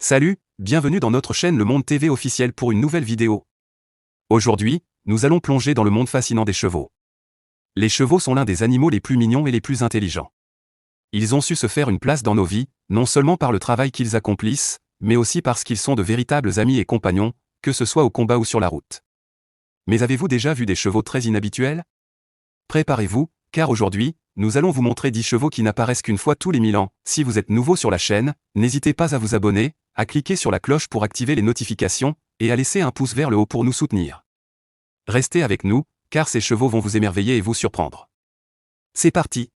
Salut, bienvenue dans notre chaîne Le Monde TV officiel pour une nouvelle vidéo. Aujourd'hui, nous allons plonger dans le monde fascinant des chevaux. Les chevaux sont l'un des animaux les plus mignons et les plus intelligents. Ils ont su se faire une place dans nos vies, non seulement par le travail qu'ils accomplissent, mais aussi parce qu'ils sont de véritables amis et compagnons, que ce soit au combat ou sur la route. Mais avez-vous déjà vu des chevaux très inhabituels? Préparez-vous, car aujourd'hui, nous allons vous montrer 10 chevaux qui n'apparaissent qu'une fois tous les 1000 ans. Si vous êtes nouveau sur la chaîne, n'hésitez pas à vous abonner, à cliquer sur la cloche pour activer les notifications, et à laisser un pouce vers le haut pour nous soutenir. Restez avec nous, car ces chevaux vont vous émerveiller et vous surprendre. C'est parti!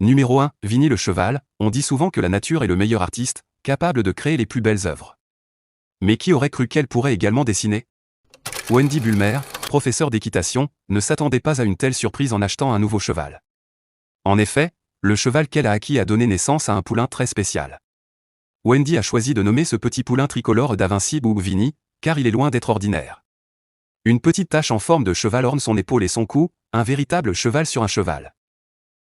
Numéro 1, Vinny le cheval. On dit souvent que la nature est le meilleur artiste, capable de créer les plus belles œuvres. Mais qui aurait cru qu'elle pourrait également dessiner? Wendy Bulmer, professeure d'équitation, ne s'attendait pas à une telle surprise en achetant un nouveau cheval. En effet, le cheval qu'elle a acquis a donné naissance à un poulain très spécial. Wendy a choisi de nommer ce petit poulain tricolore d'Invincible ou Vinny, car il est loin d'être ordinaire. Une petite tache en forme de cheval orne son épaule et son cou, un véritable cheval sur un cheval.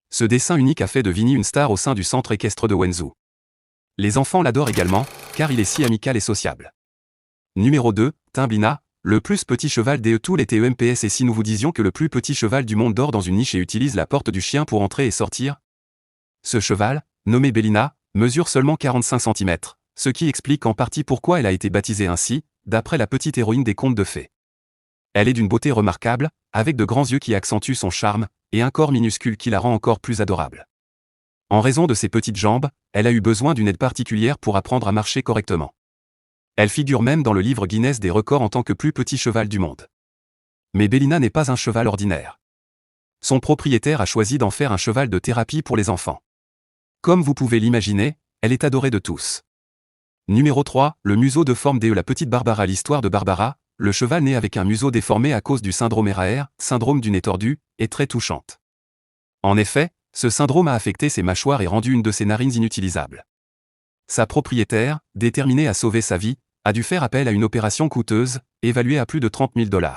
Ce dessin unique a fait de Vinny une star au sein du centre équestre de Wenzhou. Les enfants l'adorent également, car il est si amical et sociable. Numéro 2, Timblina, le plus petit cheval des tous les TEMPS. Et si nous vous disions que le plus petit cheval du monde dort dans une niche et utilise la porte du chien pour entrer et sortir? Ce cheval, nommé Bellina, mesure seulement 45 cm, ce qui explique en partie pourquoi elle a été baptisée ainsi, d'après la petite héroïne des contes de fées. Elle est d'une beauté remarquable, avec de grands yeux qui accentuent son charme, et un corps minuscule qui la rend encore plus adorable. En raison de ses petites jambes, elle a eu besoin d'une aide particulière pour apprendre à marcher correctement. Elle figure même dans le livre Guinness des records en tant que plus petit cheval du monde. Mais Bellina n'est pas un cheval ordinaire. Son propriétaire a choisi d'en faire un cheval de thérapie pour les enfants. Comme vous pouvez l'imaginer, elle est adorée de tous. Numéro 3, le museau de forme de la petite Barbara. L'histoire de Barbara, le cheval né avec un museau déformé à cause du syndrome Eraer, syndrome du nez tordu, est très touchante. En effet, ce syndrome a affecté ses mâchoires et rendu une de ses narines inutilisable. Sa propriétaire, déterminée à sauver sa vie, a dû faire appel à une opération coûteuse, évaluée à plus de 30 000 $.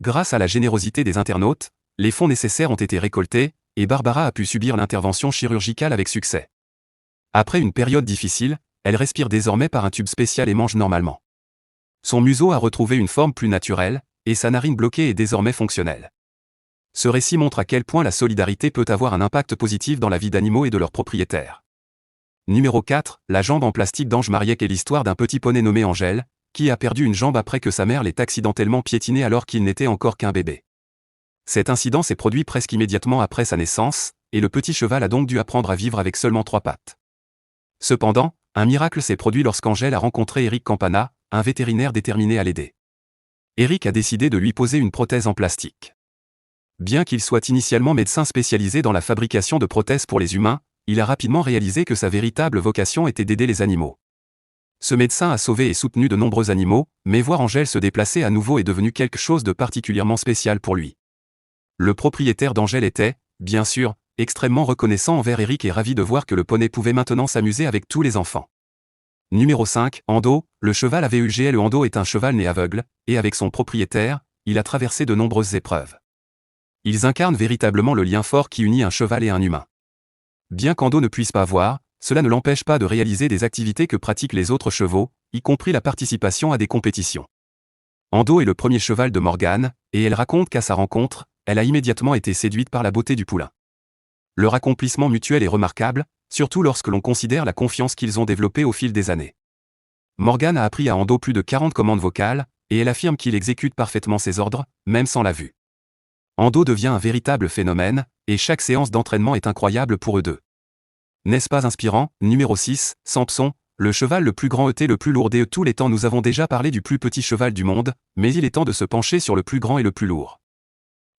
Grâce à la générosité des internautes, les fonds nécessaires ont été récoltés, et Barbara a pu subir l'intervention chirurgicale avec succès. Après une période difficile, elle respire désormais par un tube spécial et mange normalement. Son museau a retrouvé une forme plus naturelle, et sa narine bloquée est désormais fonctionnelle. Ce récit montre à quel point la solidarité peut avoir un impact positif dans la vie d'animaux et de leurs propriétaires. Numéro 4, la jambe en plastique d'Ange Mariek est l'histoire d'un petit poney nommé Angèle, qui a perdu une jambe après que sa mère l'ait accidentellement piétiné alors qu'il n'était encore qu'un bébé. Cet incident s'est produit presque immédiatement après sa naissance, et le petit cheval a donc dû apprendre à vivre avec seulement 3 pattes. Cependant, un miracle s'est produit lorsqu'Angèle a rencontré Eric Campana, un vétérinaire déterminé à l'aider. Eric a décidé de lui poser une prothèse en plastique. Bien qu'il soit initialement médecin spécialisé dans la fabrication de prothèses pour les humains, il a rapidement réalisé que sa véritable vocation était d'aider les animaux. Ce médecin a sauvé et soutenu de nombreux animaux, mais voir Angèle se déplacer à nouveau est devenu quelque chose de particulièrement spécial pour lui. Le propriétaire d'Angèle était, bien sûr, extrêmement reconnaissant envers Eric et ravi de voir que le poney pouvait maintenant s'amuser avec tous les enfants. Numéro 5, Ando, le cheval AVUGL. Ando est un cheval né aveugle, et avec son propriétaire, il a traversé de nombreuses épreuves. Ils incarnent véritablement le lien fort qui unit un cheval et un humain. Bien qu'Ando ne puisse pas voir, cela ne l'empêche pas de réaliser des activités que pratiquent les autres chevaux, y compris la participation à des compétitions. Ando est le premier cheval de Morgane, et elle raconte qu'à sa rencontre, elle a immédiatement été séduite par la beauté du poulain. Leur accomplissement mutuel est remarquable, surtout lorsque l'on considère la confiance qu'ils ont développée au fil des années. Morgane a appris à Ando plus de 40 commandes vocales, et elle affirme qu'il exécute parfaitement ses ordres, même sans la vue. Ando devient un véritable phénomène, et chaque séance d'entraînement est incroyable pour eux deux. N'est-ce pas inspirant? Numéro 6, Samson, le cheval le plus grand et le plus lourd de tous les temps. Nous avons déjà parlé du plus petit cheval du monde, mais il est temps de se pencher sur le plus grand et le plus lourd.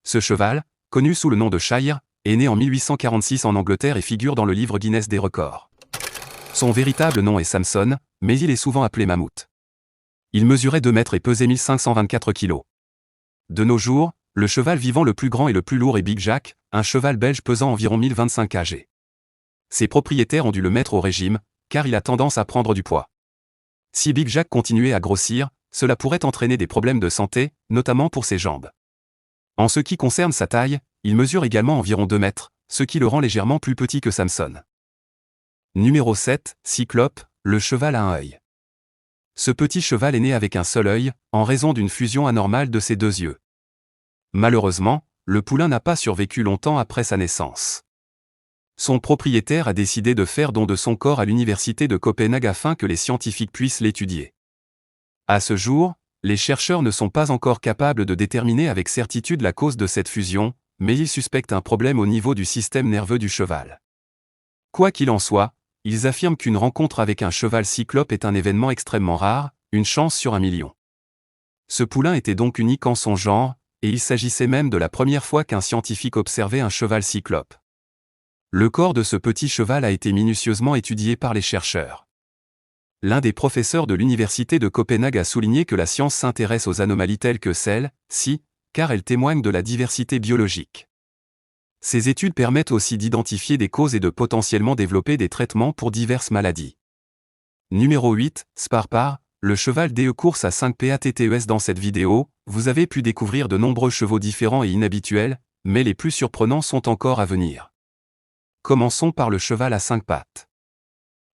Ce cheval, connu sous le nom de Shire, est né en 1846 en Angleterre et figure dans le livre Guinness des records. Son véritable nom est Samson, mais il est souvent appelé Mammouth. Il mesurait 2 mètres et pesait 1524 kg. De nos jours, le cheval vivant le plus grand et le plus lourd est Big Jack, un cheval belge pesant environ 1025 kg. Ses propriétaires ont dû le mettre au régime, car il a tendance à prendre du poids. Si Big Jack continuait à grossir, cela pourrait entraîner des problèmes de santé, notamment pour ses jambes. En ce qui concerne sa taille, il mesure également environ 2 mètres, ce qui le rend légèrement plus petit que Samson. Numéro 7, Cyclope, le cheval a un œil. Ce petit cheval est né avec un seul œil, en raison d'une fusion anormale de ses deux yeux. Malheureusement, le poulain n'a pas survécu longtemps après sa naissance. Son propriétaire a décidé de faire don de son corps à l'université de Copenhague afin que les scientifiques puissent l'étudier. À ce jour, les chercheurs ne sont pas encore capables de déterminer avec certitude la cause de cette fusion, mais ils suspectent un problème au niveau du système nerveux du cheval. Quoi qu'il en soit, ils affirment qu'une rencontre avec un cheval cyclope est un événement extrêmement rare, une chance sur 1 million. Ce poulain était donc unique en son genre, et il s'agissait même de la première fois qu'un scientifique observait un cheval cyclope. Le corps de ce petit cheval a été minutieusement étudié par les chercheurs. L'un des professeurs de l'université de Copenhague a souligné que la science s'intéresse aux anomalies telles que celle-ci, car elles témoignent de la diversité biologique. Ces études permettent aussi d'identifier des causes et de potentiellement développer des traitements pour diverses maladies. Numéro 8, Sparpar, le cheval DE course à 5 PATTES. Dans cette vidéo, vous avez pu découvrir de nombreux chevaux différents et inhabituels, mais les plus surprenants sont encore à venir. Commençons par le cheval à 5 pattes.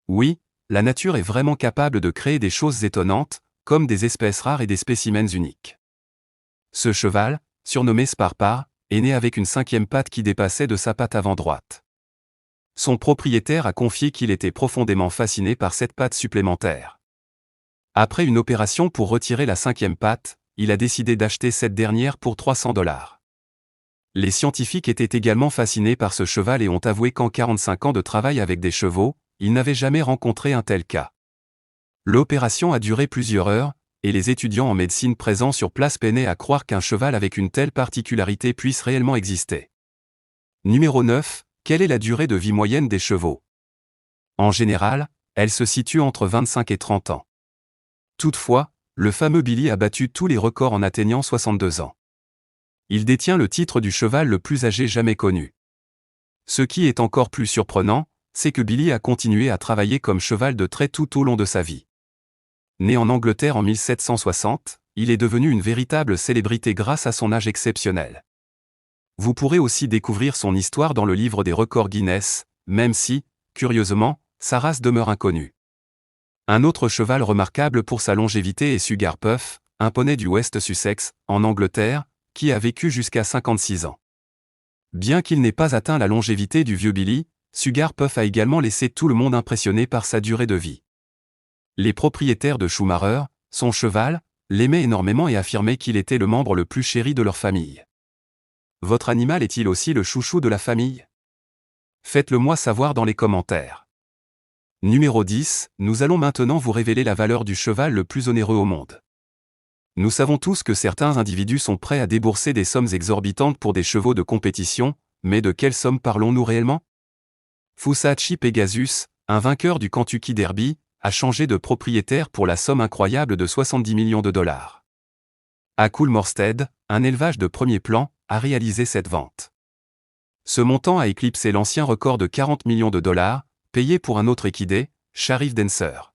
Oui, la nature est vraiment capable de créer des choses étonnantes, comme des espèces rares et des spécimens uniques. Ce cheval, surnommé Sparpar, est né avec une 5e patte qui dépassait de sa patte avant droite. Son propriétaire a confié qu'il était profondément fasciné par cette patte supplémentaire. Après une opération pour retirer la 5e patte, il a décidé d'acheter cette dernière pour $300. Les scientifiques étaient également fascinés par ce cheval et ont avoué qu'en 45 ans de travail avec des chevaux, ils n'avaient jamais rencontré un tel cas. L'opération a duré plusieurs heures, et les étudiants en médecine présents sur place peinaient à croire qu'un cheval avec une telle particularité puisse réellement exister. Numéro 9. Quelle est la durée de vie moyenne des chevaux? En général, elle se situe entre 25 et 30 ans. Toutefois, le fameux Billy a battu tous les records en atteignant 62 ans. Il détient le titre du cheval le plus âgé jamais connu. Ce qui est encore plus surprenant, c'est que Billy a continué à travailler comme cheval de trait tout au long de sa vie. Né en Angleterre en 1760, il est devenu une véritable célébrité grâce à son âge exceptionnel. Vous pourrez aussi découvrir son histoire dans le livre des records Guinness, même si, curieusement, sa race demeure inconnue. Un autre cheval remarquable pour sa longévité est Sugar Puff, un poney du West Sussex, en Angleterre, qui a vécu jusqu'à 56 ans. Bien qu'il n'ait pas atteint la longévité du vieux Billy, Sugar Puff a également laissé tout le monde impressionné par sa durée de vie. Les propriétaires de Schumacher, son cheval, l'aimaient énormément et affirmaient qu'il était le membre le plus chéri de leur famille. Votre animal est-il aussi le chouchou de la famille? Faites-le moi savoir dans les commentaires. Numéro 10, nous allons maintenant vous révéler la valeur du cheval le plus onéreux au monde. Nous savons tous que certains individus sont prêts à débourser des sommes exorbitantes pour des chevaux de compétition, mais de quelle somme parlons-nous réellement? Fusachi Pegasus, un vainqueur du Kentucky Derby, a changé de propriétaire pour la somme incroyable de $70 millions. À Coolmorsted, un élevage de premier plan, a réalisé cette vente. Ce montant a éclipsé l'ancien record de $40 millions, payé pour un autre équidé, Sharif Dancer.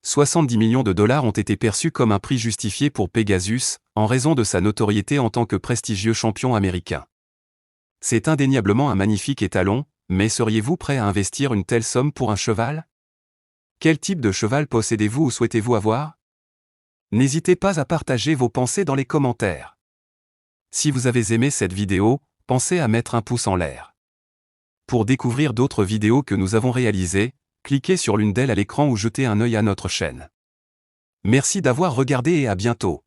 $70 millions ont été perçus comme un prix justifié pour Pegasus, en raison de sa notoriété en tant que prestigieux champion américain. C'est indéniablement un magnifique étalon, mais seriez-vous prêt à investir une telle somme pour un cheval? Quel type de cheval possédez-vous ou souhaitez-vous avoir? N'hésitez pas à partager vos pensées dans les commentaires. Si vous avez aimé cette vidéo, pensez à mettre un pouce en l'air. Pour découvrir d'autres vidéos que nous avons réalisées, cliquez sur l'une d'elles à l'écran ou jetez un œil à notre chaîne. Merci d'avoir regardé et à bientôt.